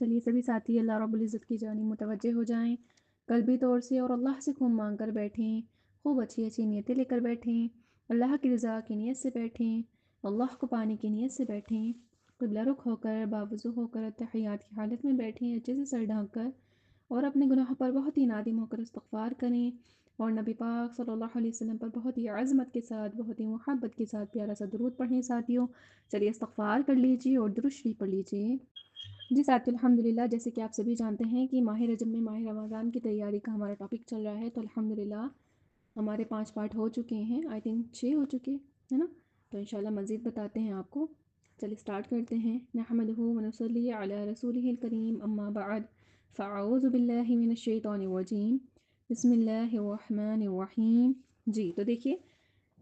چلیے سبھی ساتھی اللہ رب العزت کی جانب متوجہ ہو جائیں، قلبی طور سے، اور اللہ سے خوب مانگ کر بیٹھیں، خوب اچھی اچھی نیتیں لے کر بیٹھیں، اللہ کی رضا کی نیت سے بیٹھیں، اللہ کو پانے کی نیت سے بیٹھیں، قبلہ رخ ہو کر باوضو ہو کر تحیات کی حالت میں بیٹھیں، اچھے سے سر ڈھانک کر، اور اپنے گناہوں پر بہت ہی نادم ہو کر استغفار کریں، اور نبی پاک صلی اللہ علیہ وسلم پر بہت ہی عظمت کے ساتھ، بہت ہی محبت کے ساتھ پیارا سا درود پڑھیں ساتھیوں۔ چلیے استغفار کر لیجیے اور درود شریف پڑھ لیجیے۔ جی ساتھیو الحمدللہ، جیسے کہ آپ سبھی جانتے ہیں کہ ماہ رجب میں ماہ رمضان کی تیاری کا ہمارا ٹاپک چل رہا ہے، تو الحمدللہ ہمارے 5 پارٹ ہو چکے ہیں، آئی تھنک 6 ہو چکے ہیں نا، تو انشاءاللہ مزید بتاتے ہیں آپ کو۔ چلیے سٹارٹ کرتے ہیں۔ نحمدہ ونصلی علی رسولہ الکریم، اما بعد، فاعوذ باللہ من الشیطان الرجیم، بسم اللہ الرحمن الرحیم۔ جی تو دیکھیے،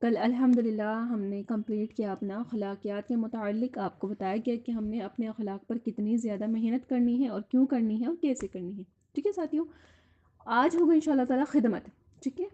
کل الحمدللہ ہم نے کمپلیٹ کیا اپنا اخلاقیات کے متعلق، آپ کو بتایا گیا کہ ہم نے اپنے اخلاق پر کتنی زیادہ محنت کرنی ہے اور کیوں کرنی ہے اور کیسے کرنی ہے، ٹھیک ہے ساتھیوں۔ آج ہوگا انشاءاللہ تعالی خدمت، ٹھیک ہے،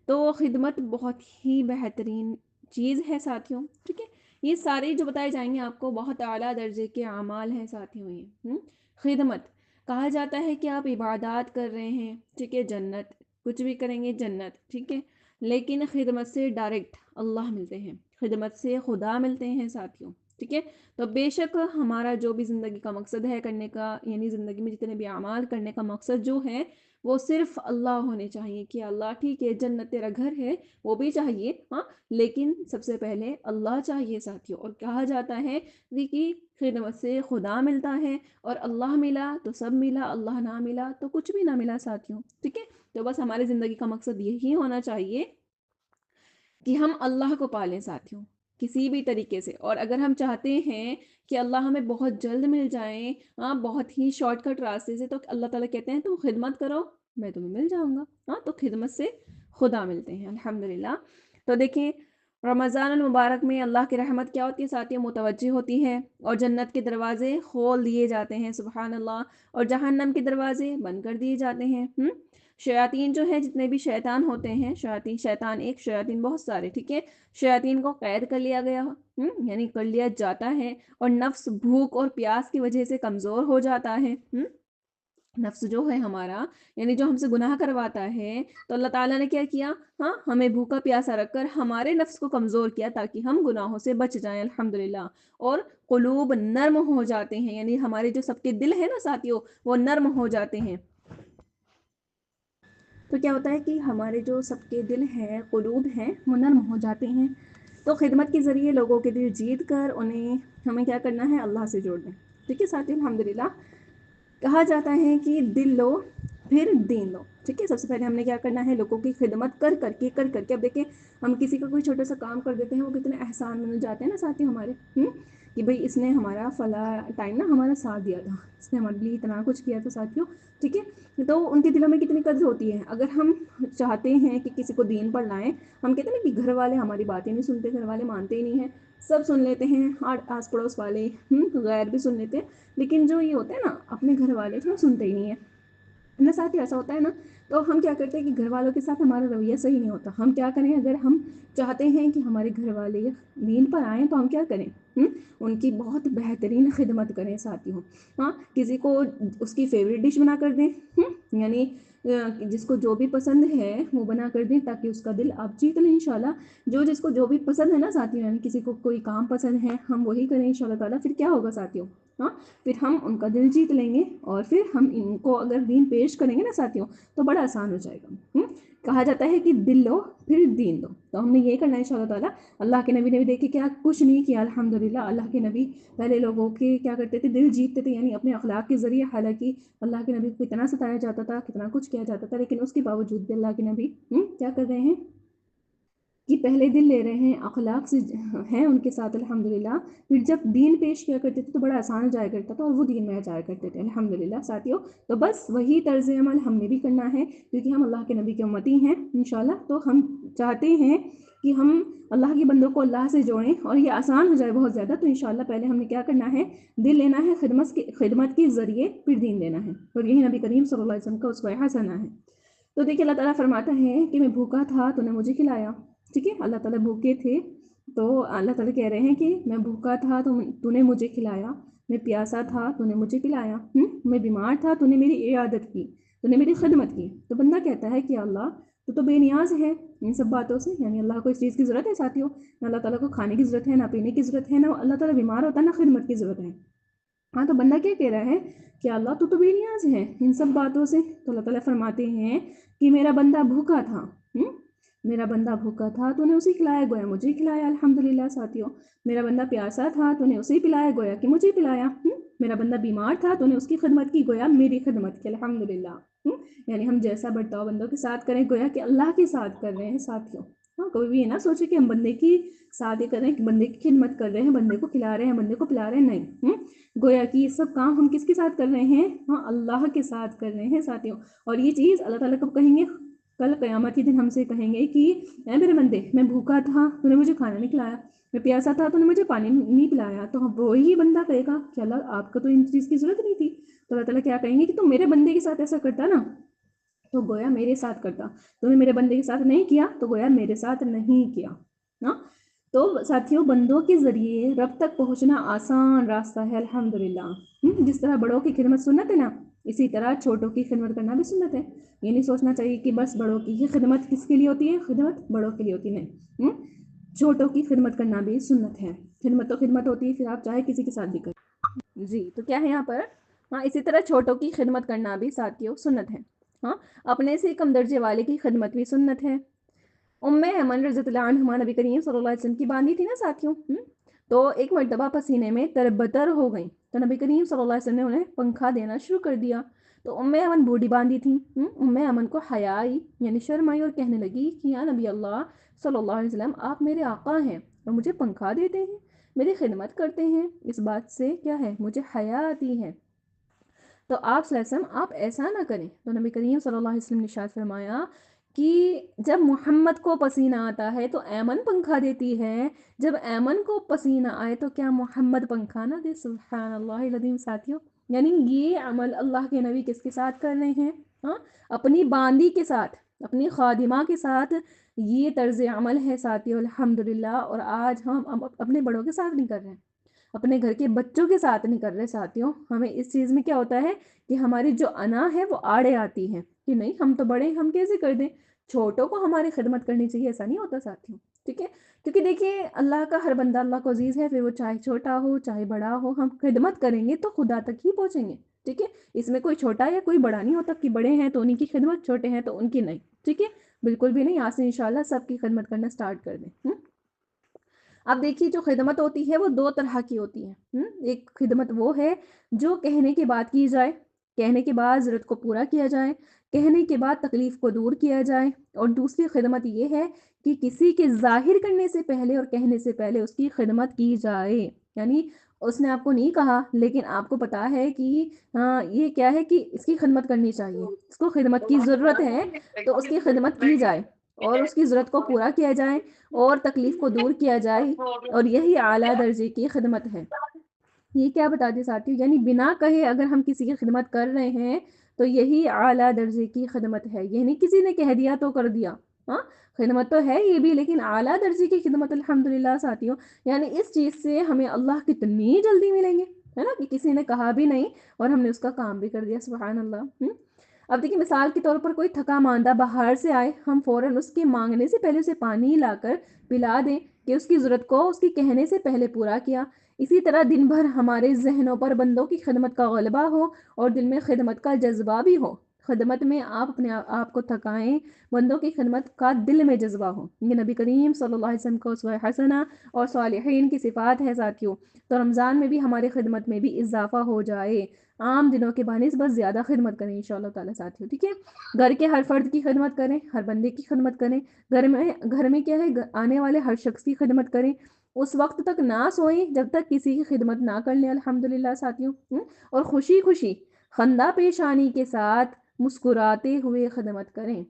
تو خدمت بہت ہی بہترین چیز ہے ساتھیوں، ٹھیک ہے۔ یہ سارے جو بتائے جائیں گے آپ کو بہت اعلیٰ درجے کے اعمال ہیں ساتھیوں۔ یہ خدمت کہا جاتا ہے کہ آپ عبادات کر رہے ہیں، ٹھیک ہے، جنت، کچھ بھی کریں گے جنت، ٹھیک ہے، لیکن خدمت سے ڈائریکٹ اللہ ملتے ہیں، خدمت سے خدا ملتے ہیں ساتھیوں، ٹھیک ہے۔ تو بے شک ہمارا جو بھی زندگی کا مقصد ہے کرنے کا، یعنی زندگی میں جتنے بھی اعمال کرنے کا مقصد جو ہے وہ صرف اللہ ہونے چاہیے، کہ اللہ ٹھیک ہے جنت تیرا گھر ہے وہ بھی چاہیے، ہاں، لیکن سب سے پہلے اللہ چاہیے ساتھیوں۔ اور کہا جاتا ہے کہ خدمت سے خدا ملتا ہے، اور اللہ ملا تو سب ملا، اللہ نہ ملا تو کچھ بھی نہ ملا ساتھیوں، ٹھیک ہے۔ تو بس ہماری زندگی کا مقصد یہی ہونا چاہیے کہ ہم اللہ کو پالیں ساتھیوں کسی بھی طریقے سے۔ اور اگر ہم چاہتے ہیں کہ اللہ ہمیں بہت جلد مل جائیں، بہت ہی شارٹ کٹ راستے سے، تو اللہ تعالیٰ کہتے ہیں تم خدمت کرو میں تمہیں مل جاؤں گا، تو خدمت سے خدا ملتے ہیں الحمدللہ۔ تو دیکھیں، رمضان المبارک میں اللہ کی رحمت کیا ہوتی ہے ساتھیوں؟ متوجہ ہوتی ہے، اور جنت کے دروازے کھول دیے جاتے ہیں، سبحان اللہ، اور جہنم کے دروازے بند کر دیے جاتے ہیں۔ شیاطین جو ہے، جتنے بھی شیطان ہوتے ہیں، شیطان ایک، شیاطین بہت سارے، ٹھیک ہے، شیاطین کو قید کر لیا گیا، یعنی کر لیا جاتا ہے، اور نفس بھوک اور پیاس کی وجہ سے کمزور ہو جاتا ہے۔ نفس جو ہے ہمارا، یعنی جو ہم سے گناہ کرواتا ہے، تو اللہ تعالیٰ نے کیا کیا؟ ہمیں بھوکا پیاسا رکھ کر ہمارے نفس کو کمزور کیا تاکہ ہم گناہوں سے بچ جائیں الحمدللہ، اور قلوب نرم ہو جاتے ہیں، یعنی ہمارے جو سب کے دل ہیں نا ساتھیوں وہ نرم ہو جاتے ہیں۔ تو کیا ہوتا ہے کہ ہمارے جو سب کے دل ہیں، قلوب ہیں، وہ نرم ہو جاتے ہیں۔ تو خدمت کے ذریعے لوگوں کے دل جیت کر انہیں ہمیں کیا کرنا ہے؟ اللہ سے جوڑ دیں، ٹھیک ہے ساتھیوں الحمدللہ۔ کہا جاتا ہے کہ دل لو پھر دین لو، ٹھیک ہے۔ سب سے پہلے ہم نے کیا کرنا ہے؟ لوگوں کی خدمت کر کر کے اب دیکھیں، ہم کسی کا کوئی چھوٹا سا کام کر دیتے ہیں، وہ کتنے احسان مل جاتے ہیں نا ساتھیوں ہمارے، کہ بھئی اس نے ہمارا فلاں ٹائم نا ہمارا ساتھ دیا تھا، اس نے ہمارے لیے اتنا کچھ کیا تھا ساتھیوں، ٹھیک ہے۔ تو ان کے دلوں میں کتنی قدر ہوتی ہے۔ اگر ہم چاہتے ہیں کہ کسی کو دین پر لائیں، ہم کہتے ہیں نا کہ گھر والے ہماری باتیں نہیں سنتے، گھر والے مانتے ہی نہیں ہیں، سب سن لیتے ہیں، آس پڑوس والے غیر بھی سن لیتے ہیں، لیکن جو یہ ہوتا ہے نا اپنے گھر والے جو سنتے ہی نہیں ہیں میرے ساتھ ہی ایسا ہوتا ہے نا۔ تو ہم کیا کرتے ہیں کہ گھر والوں کے ساتھ ہمارا رویہ صحیح نہیں ہوتا۔ ہم کیا کریں؟ اگر ہم چاہتے ہیں کہ ہمارے گھر والے دین پر آئیں تو ہم کیا کریں؟ ان کی بہت بہترین خدمت کریں ساتھیوں، کسی کو اس کی فیوریٹ ڈش بنا کر دیں، یعنی جس کو جو بھی پسند ہے وہ بنا کر دیں تاکہ اس کا دل آپ جیت لیں انشاءاللہ۔ جس کو جو بھی پسند ہے نا ساتھیوں، یعنی کسی کو کوئی کام پسند ہے ہم وہی کریں انشاءاللہ تعالیٰ۔ پھر کیا ہوگا ساتھیوں؟ پھر ہم ان کا دل جیت لیں گے، اور پھر ہم ان کو اگر دین پیش کریں گے نا ساتھیوں تو بڑا آسان ہو جائے گا۔ کہا جاتا ہے کہ دل لو پھر دین دو، تو ہم نے یہ کرنا ہے انشاءاللہ تعالیٰ۔ اللہ کے نبی نے بھی دیکھے کیا کچھ نہیں کیا الحمدللہ۔ اللہ کے نبی پہلے لوگوں کے کیا کرتے تھے؟ دل جیتتے تھے، یعنی اپنے اخلاق کے ذریعے۔ حالانکہ اللہ کے نبی کو کتنا ستایا جاتا تھا، کتنا کچھ کیا جاتا تھا، لیکن اس کے باوجود بھی اللہ کے نبی کیا کر رہے ہیں کہ پہلے دل لے رہے ہیں، اخلاق سے ہیں ان کے ساتھ الحمدللہ۔ پھر جب دین پیش کیا کرتے تھے تو بڑا آسان ہو جایا کرتا تھا، اور وہ دین میں جایا کرتے تھے الحمدللہ ساتھیوں۔ تو بس وہی طرز عمل ہم نے بھی کرنا ہے، کیونکہ ہم اللہ کے نبی کے امتی ہیں انشاءاللہ۔ تو ہم چاہتے ہیں کہ ہم اللہ کے بندوں کو اللہ سے جوڑیں اور یہ آسان ہو جائے بہت زیادہ۔ تو انشاءاللہ پہلے ہم نے کیا کرنا ہے؟ دل لینا ہے، خدمت کے ذریعے پھر دین دینا ہے، اور یہی نبی کریم صلی اللہ علیہ وسلم کا اسوہ حسنہ ہے۔ تو دیکھیں اللہ تعالیٰ فرماتا ہے کہ میں بھوکا تھا تو نے مجھے کھلایا، ٹھیک ہے۔ اللہ تعالیٰ بھوکے تھے تو اللہ تعالیٰ کہہ رہے ہیں کہ میں بھوکا تھا تو نے مجھے کھلایا، میں پیاسا تھا تو نے مجھے پلایا، میں بیمار تھا تو نے میری عیادت کی، تو نے میری خدمت کی۔ تو بندہ کہتا ہے کہ اللہ تو بے نیاز ہے ان سب باتوں سے، یعنی اللہ کو اس چیز کی ضرورت ہے ساتھیوں، نہ اللہ تعالیٰ کو کھانے کی ضرورت ہے، نہ پینے کی ضرورت ہے، نہ اللہ تعالیٰ بیمار ہوتا ہے، نہ خدمت کی ضرورت ہے۔ ہاں تو بندہ کیا کہہ رہا ہے کہ اللہ تو بے نیاز ہے ان سب باتوں سے۔ تو اللہ تعالیٰ فرماتے ہیں کہ میرا بندہ بھوکا تھا، میرا بندہ بھوکا تھا تو نے اسے کھلایا، گویا مجھے کھلایا الحمدللہ ساتھیوں۔ میرا بندہ پیاسا تھا تو نے اسے پلایا، گویا کہ مجھے پلایا۔ میرا بندہ بیمار تھا تو نے اس کی خدمت کی، گویا میری خدمت کی الحمدللہ۔ یعنی ہم جیسا برتاؤ بندوں کے ساتھ کریں گویا کہ اللہ کے ساتھ کر رہے ہیں ساتھیوں۔ ہاں کوئی بھی یہ نہ سوچے کہ ہم بندے کی ساتھ ہی کر رہے ہیں، کہ بندے کی خدمت کر رہے ہیں، بندے کو کھلا رہے ہیں، بندے کو پلا رہے ہیں، نہیں۔ گویا کہ یہ سب کام ہم کس کے ساتھ کر رہے ہیں؟ ہاں اللہ کے ساتھ کر رہے ہیں ساتھیوں۔ اور یہ چیز اللہ تعالیٰ کب کہیں گے؟ کل قیامت کے دن ہم سے کہیں گے کہ اے میرے بندے، میں بھوکا تھا تو نے مجھے کھانا نہیں کھلایا، میں پیاسا تھا تو نے مجھے پانی نہیں پلایا۔ تو وہی بندہ کہے گا کہ اللہ آپ کو تو ان چیز کی ضرورت نہیں تھی۔ تو اللہ تعالیٰ کیا کہیں گے کہ تم میرے بندے کے ساتھ ایسا کرتا نا تو گویا میرے ساتھ کرتا، تم نے میرے بندے کے ساتھ نہیں کیا تو گویا میرے ساتھ نہیں کیا نا۔ تو ساتھیوں بندوں کے ذریعے رب تک پہنچنا آسان راستہ ہے الحمدللہ۔ جس طرح بڑوں کی خدمت سنت ہے نا، اسی طرح چھوٹوں کی خدمت کرنا بھی سنت ہے۔ یہ نہیں سوچنا چاہیے کہ بس بڑوں کی ہی خدمت کس کے لیے ہوتی ہے، خدمت بڑوں کے لیے ہوتی نہیں، چھوٹوں کی خدمت کرنا بھی سنت ہے۔ خدمت تو خدمت ہوتی ہے، پھر آپ چاہے کسی کے ساتھ بھی کریں جی۔ تو کیا ہے یہاں پر؟ ہاں اسی طرح چھوٹوں کی خدمت کرنا بھی ساتھیوں سنت ہے۔ ہاں اپنے سے کم درجے والے کی خدمت بھی سنت ہے۔ ایمن رضی اللہ عنہما نبی کریم صلی اللہ علیہ وسلم کی باندھی تھی نا ساتھیوں، تو ایک مرتبہ پسینے میں تربتر ہو گئیں تو نبی کریم صلی اللہ علیہ وسلم نے انہیں پنکھا دینا شروع کر دیا۔ تو ایمن بوڑھی باندھی تھیں، ایمن کو حیا آئی یعنی شرم آئی اور کہنے لگی کہ یا نبی اللہ صلی اللہ علیہ وسلم آپ میرے آقا ہیں اور مجھے پنکھا دیتے ہیں، میری خدمت کرتے ہیں، اس بات سے کیا ہے مجھے حیا آتی ہے۔ تو آپ صلی اللہ علیہ وسلم آپ ایسا نہ کریں۔ تو نبی کریم صلی اللہ علیہ وسلم نے ارشاد فرمایا کہ جب محمد کو پسینہ آتا ہے تو ایمن پنکھا دیتی ہے، جب ایمن کو پسینہ آئے تو کیا محمد پنکھا نہ دے؟ سبحان اللہ العظیم ساتھیوں، یعنی یہ عمل اللہ کے نبی کس کے ساتھ کر رہے ہیں؟ ہاں اپنی باندی کے ساتھ، اپنی خادمہ کے ساتھ یہ طرز عمل ہے ساتھیوں الحمدللہ۔ اور آج ہم اپنے بڑوں کے ساتھ نہیں کر رہے ہیں، اپنے گھر کے بچوں کے ساتھ نہیں کر رہے ساتھیوں۔ ہمیں اس چیز میں کیا ہوتا ہے کہ ہماری جو انا ہے وہ آڑے آتی ہے کہ نہیں ہم تو بڑے ہیں، ہم کیسے کر دیں، چھوٹوں کو ہماری خدمت کرنی چاہیے، ایسا نہیں ہوتا ساتھیوں، ٹھیک ہے؟ کیونکہ دیکھیے اللہ کا ہر بندہ اللہ کو عزیز ہے، پھر وہ چاہے چھوٹا ہو چاہے بڑا ہو، ہم خدمت کریں گے تو خدا تک ہی پہنچیں گے، ٹھیک ہے؟ اس میں کوئی چھوٹا یا کوئی بڑا نہیں ہوتا کہ بڑے ہیں تو ان کی خدمت، چھوٹے ہیں تو ان کی نہیں، ٹھیک ہے؟ بالکل بھی نہیں۔ آج سے انشاءاللہ سب کی خدمت کرنا سٹارٹ کر دیں۔ اب دیکھیے جو خدمت ہوتی ہے وہ دو طرح کی ہوتی ہے۔ ایک خدمت وہ ہے جو کہنے کے بعد کی جائے، کہنے کے بعد ضرورت کو پورا کیا جائے، کہنے کے بعد تکلیف کو دور کیا جائے۔ اور دوسری خدمت یہ ہے کہ کسی کے ظاہر کرنے سے پہلے اور کہنے سے پہلے اس کی خدمت کی جائے، یعنی اس نے آپ کو نہیں کہا لیکن آپ کو پتا ہے کہ یہ کیا ہے کہ اس کی خدمت کرنی چاہیے، اس کو خدمت کی ضرورت ہے تو اس کی خدمت کی جائے اور اس کی ضرورت کو پورا کیا جائے اور تکلیف کو دور کیا جائے، اور یہی اعلیٰ درجے کی خدمت ہے۔ یہ کیا بتا دیں ساتھیوں، یعنی بنا کہے اگر ہم کسی کی خدمت کر رہے ہیں تو یہی اعلیٰ درجے کی خدمت ہے، یہ نہیں کسی نے کہہ دیا تو کر دیا، ہاں خدمت تو ہے یہ بھی لیکن اعلیٰ درجے کی خدمت الحمدللہ ساتھیوں۔ یعنی اس چیز سے ہمیں اللہ کتنی جلدی ملیں گے، ہے نا، کہ کسی نے کہا بھی نہیں اور ہم نے اس کا کام بھی کر دیا، سبحان اللہ۔ اب دیکھیں مثال کے طور پر کوئی تھکا ماندہ باہر سے آئے، ہم فوراً اس کے مانگنے سے پہلے اسے پانی لا کر پلا دیں کہ اس کی ضرورت کو اس کی کہنے سے پہلے پورا کیا۔ اسی طرح دن بھر ہمارے ذہنوں پر بندوں کی خدمت کا غلبہ ہو اور دل میں خدمت کا جذبہ بھی ہو، خدمت میں آپ اپنے آپ کو تھکائیں، بندوں کی خدمت کا دل میں جذبہ ہو، یہ نبی کریم صلی اللہ علیہ وسلم کو اسوہ حسنہ اور صالحین کی صفات ہے ساتھیوں۔ تو رمضان میں بھی ہماری خدمت میں بھی اضافہ ہو جائے، عام دنوں کے بنسبت زیادہ خدمت کریں انشاءاللہ تعالیٰ ساتھیوں، ٹھیک ہے؟ گھر کے ہر فرد کی خدمت کریں، ہر بندے کی خدمت کریں، گھر میں کیا ہے آنے والے ہر شخص کی خدمت کریں، اس وقت تک نہ سوئیں جب تک کسی کی خدمت نہ کر لیں الحمدللہ ساتھیوں، اور خوشی خوشی خندہ پیشانی کے ساتھ مسکراتے ہوئے خدمت کریں،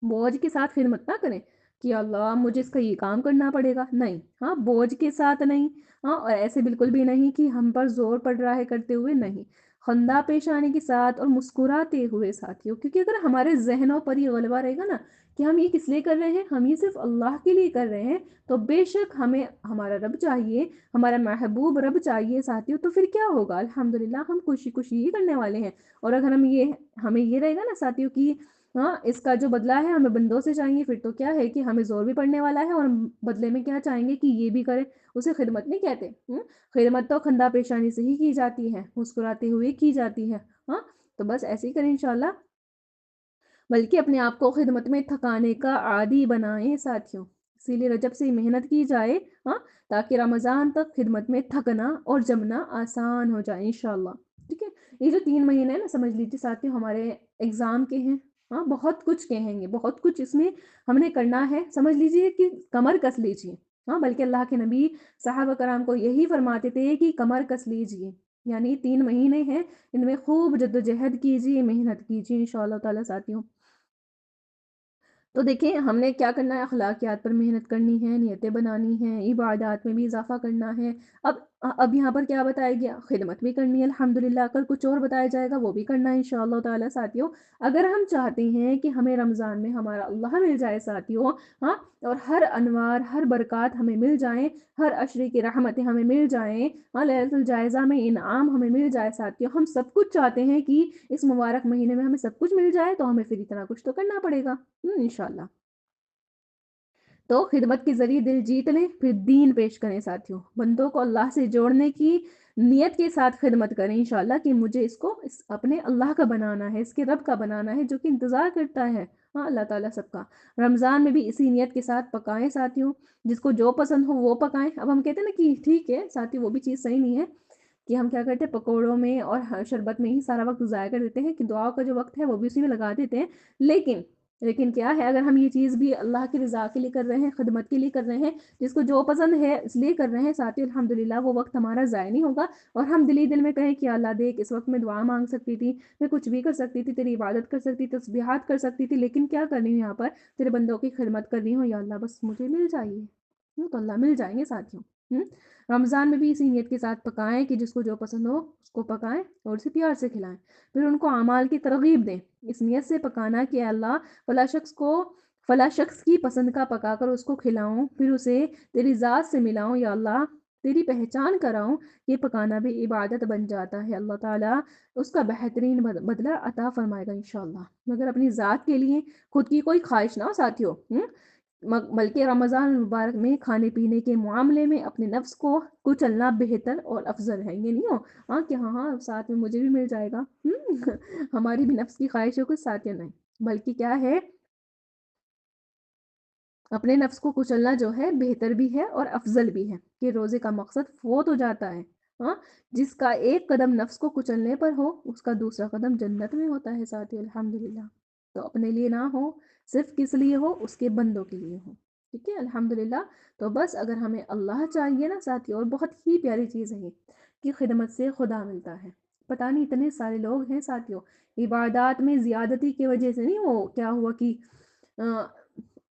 بوجھ کے ساتھ خدمت نہ کریں، کہ اللہ مجھے اس کا یہ کام کرنا پڑے گا، نہیں، ہاں بوجھ کے ساتھ نہیں، ہاں اور ایسے بالکل بھی نہیں کہ ہم پر زور پڑ رہا ہے کرتے ہوئے، نہیں، خندہ پیش آنے کے ساتھ اور مسکراتے ہوئے ساتھیوں، کیونکہ اگر ہمارے ذہنوں پر یہ غلبہ رہے گا نا کہ ہم یہ کس لیے کر رہے ہیں، ہم یہ صرف اللہ کے لیے کر رہے ہیں، تو بے شک ہمیں ہمارا رب چاہیے، ہمارا محبوب رب چاہیے ساتھیوں، تو پھر کیا ہوگا، الحمدللہ ہم خوشی خوشی ہی کرنے والے ہیں۔ اور اگر ہمیں یہ رہے گا نا ساتھیوں کی ہاں اس کا جو بدلہ ہے ہمیں بندوں سے چاہیے، پھر تو کیا ہے کہ ہمیں زور بھی پڑنے والا ہے اور ہم بدلے میں کیا چاہیں گے کہ یہ بھی کریں، اسے خدمت نہیں کہتے۔ خدمت تو خندہ پیشانی سے ہی کی جاتی ہے، مسکراتے ہوئے کی جاتی ہے۔ ہاں تو بس ایسے ہی کریں انشاءاللہ، بلکہ اپنے آپ کو خدمت میں تھکانے کا عادی بنائیں ساتھیوں، اسی لیے رجب سے محنت کی جائے، ہاں تاکہ رمضان تک خدمت میں تھکنا اور جمنا آسان ہو جائے انشاءاللہ۔ ٹھیک ہے، یہ جو 3 مہینے ہیں نا سمجھ لیجیے ساتھیوں ہمارے ایگزام کے ہیں، ہاں بہت کچھ کہیں گے، بہت کچھ اس میں ہم نے کرنا ہے، سمجھ لیجیے کہ کمر کس لیجیے، ہاں بلکہ اللہ کے نبی صحابہ کرام کو یہی فرماتے تھے کہ کمر کس لیجیے، یعنی 3 مہینے ہیں، ان میں خوب جدوجہد کیجیے، محنت کیجیے انشاءاللہ تعالیٰ ساتھیوں۔ تو دیکھیں ہم نے کیا کرنا ہے، اخلاقیات پر محنت کرنی ہے، نیتیں بنانی ہیں، عبادات میں بھی اضافہ کرنا ہے۔ اب یہاں پر کیا بتایا گیا، خدمت بھی کرنی ہے الحمدللہ، کل کچھ اور بتایا جائے گا وہ بھی کرنا ہے انشاءاللہ تعالیٰ ساتھیوں۔ اگر ہم چاہتے ہیں کہ ہمیں رمضان میں ہمارا اللہ مل جائے ساتھیوں، ہاں اور ہر انوار ہر برکات ہمیں مل جائیں، ہر عشرے کی رحمتیں ہمیں مل جائیں، ہاں لیلۃ الجائزہ میں انعام ہمیں مل جائے ساتھیوں، ہم سب کچھ چاہتے ہیں کہ اس مبارک مہینے میں ہمیں سب کچھ مل جائے، تو ہمیں پھر اتنا کچھ تو کرنا پڑے گا انشاءاللہ۔ تو خدمت کے ذریعے دل جیت لیں، پھر دین پیش کریں ساتھیوں، بندوں کو اللہ سے جوڑنے کی نیت کے ساتھ خدمت کریں انشاءاللہ کہ مجھے اس کو اپنے اللہ کا بنانا ہے، اس کے رب کا بنانا ہے جو کہ انتظار کرتا ہے، ہاں اللہ تعالیٰ سب کا۔ رمضان میں بھی اسی نیت کے ساتھ پکائیں ساتھیوں، جس کو جو پسند ہو وہ پکائیں۔ اب ہم کہتے ہیں نا کہ ٹھیک ہے ساتھی وہ بھی چیز صحیح نہیں ہے کہ ہم کیا کرتے ہیں پکوڑوں میں اور شربت میں ہی سارا وقت ضائع کر دیتے ہیں، کہ دعا کا جو وقت ہے وہ بھی اسی میں لگا دیتے ہیں، لیکن کیا ہے اگر ہم یہ چیز بھی اللہ کی رضا کے لیے کر رہے ہیں، خدمت کے لیے کر رہے ہیں، جس کو جو پسند ہے اس لیے کر رہے ہیں ساتھی، الحمدللہ وہ وقت ہمارا ضائع نہیں ہوگا، اور ہم دل میں کہیں کہ اللہ دیکھ اس وقت میں دعا مانگ سکتی تھی، میں کچھ بھی کر سکتی تھی، تیری عبادت کر سکتی تھی، تسبیحات کر سکتی تھی، لیکن کیا کر رہی ہوں یہاں پر تیرے بندوں کی خدمت کر رہی ہوں، یا اللہ بس مجھے مل جائیے، تو اللہ مل جائیں گے ساتھیوں۔ رمضان میں بھی اسی نیت کے ساتھ پکائیں کہ جس کو جو پسند ہو اس کو پکائیں اور اسے پیار سے کھلائیں، پھر ان کو اعمال کی ترغیب دیں، اس نیت سے پکانا کہ اللہ فلاں شخص کی پسند کا پکا کر اس کو کھلاؤں، پھر اسے تیری ذات سے ملاؤں، یا اللہ تیری پہچان کراؤں، یہ پکانا بھی عبادت بن جاتا ہے، اللہ تعالیٰ اس کا بہترین بدلہ عطا فرمائے گا انشاءاللہ۔ مگر اپنی ذات کے لیے خود کی کوئی خواہش نہ ہو ساتھیوں، بلکہ رمضان المبارک میں کھانے پینے کے معاملے میں اپنے نفس کو کچلنا بہتر اور افضل ہے، یہ نہیں ہو کہ ہاں ساتھ میں مجھے بھی مل جائے گا، ہماری بھی نفس کی خواہشوں کو ساتھ یا نہیں، بلکہ کیا ہے اپنے نفس کو کچلنا جو ہے بہتر بھی ہے اور افضل بھی ہے، کہ روزے کا مقصد فوت ہو جاتا ہے، ہاں جس کا ایک قدم نفس کو کچلنے پر ہو اس کا دوسرا قدم جنت میں ہوتا ہے ساتھی الحمدللہ۔ تو اپنے لیے نہ ہو، صرف کس لیے ہو، اس کے بندوں کے لیے ہو، ٹھیک ہے الحمدللہ۔ تو بس اگر ہمیں اللہ چاہیے نا ساتھی، اور بہت ہی پیاری چیز ہے یہ کہ خدمت سے خدا ملتا ہے، پتہ نہیں اتنے سارے لوگ ہیں ساتھیوں عبادات میں زیادتی کی وجہ سے نہیں وہ کیا ہوا کہ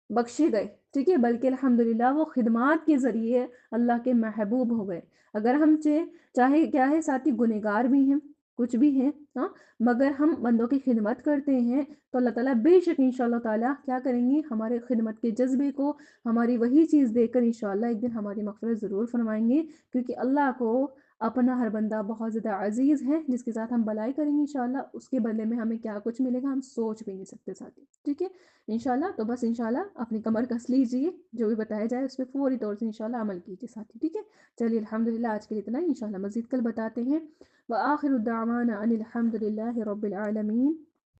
بخشے گئے، ٹھیک ہے، بلکہ الحمدللہ وہ خدمات کے ذریعے اللہ کے محبوب ہو گئے۔ اگر ہم چاہے کیا ہے ساتھی گنہگار بھی ہیں، کچھ بھی ہیں، ہاں مگر ہم بندوں کی خدمت کرتے ہیں تو اللہ تعالیٰ بے شک انشاءاللہ تعالیٰ کیا کریں گے، ہمارے خدمت کے جذبے کو، ہماری وہی چیز دیکھ کر انشاءاللہ ایک دن ہماری مغفرت ضرور فرمائیں گے، کیونکہ اللہ کو اپنا ہر بندہ بہت زیادہ عزیز ہے، جس کے ساتھ ہم بلائی کریں گے انشاءاللہ اس کے بدلے میں ہمیں کیا کچھ ملے گا ہم سوچ بھی نہیں سکتے ساتھی، ٹھیک ہے انشاءاللہ۔ تو بس انشاءاللہ اپنی کمر کس لیجیے، جو بھی بتایا جائے اس پہ فوری طور سے انشاءاللہ عمل کیجیے ساتھی، ٹھیک ہے۔ چلیے الحمدللہ آج کے لیے اتنا ہی، انشاءاللہ مزید کل بتاتے ہیں۔ وآخر الدعوانا ان الحمد للہ رب العالمین۔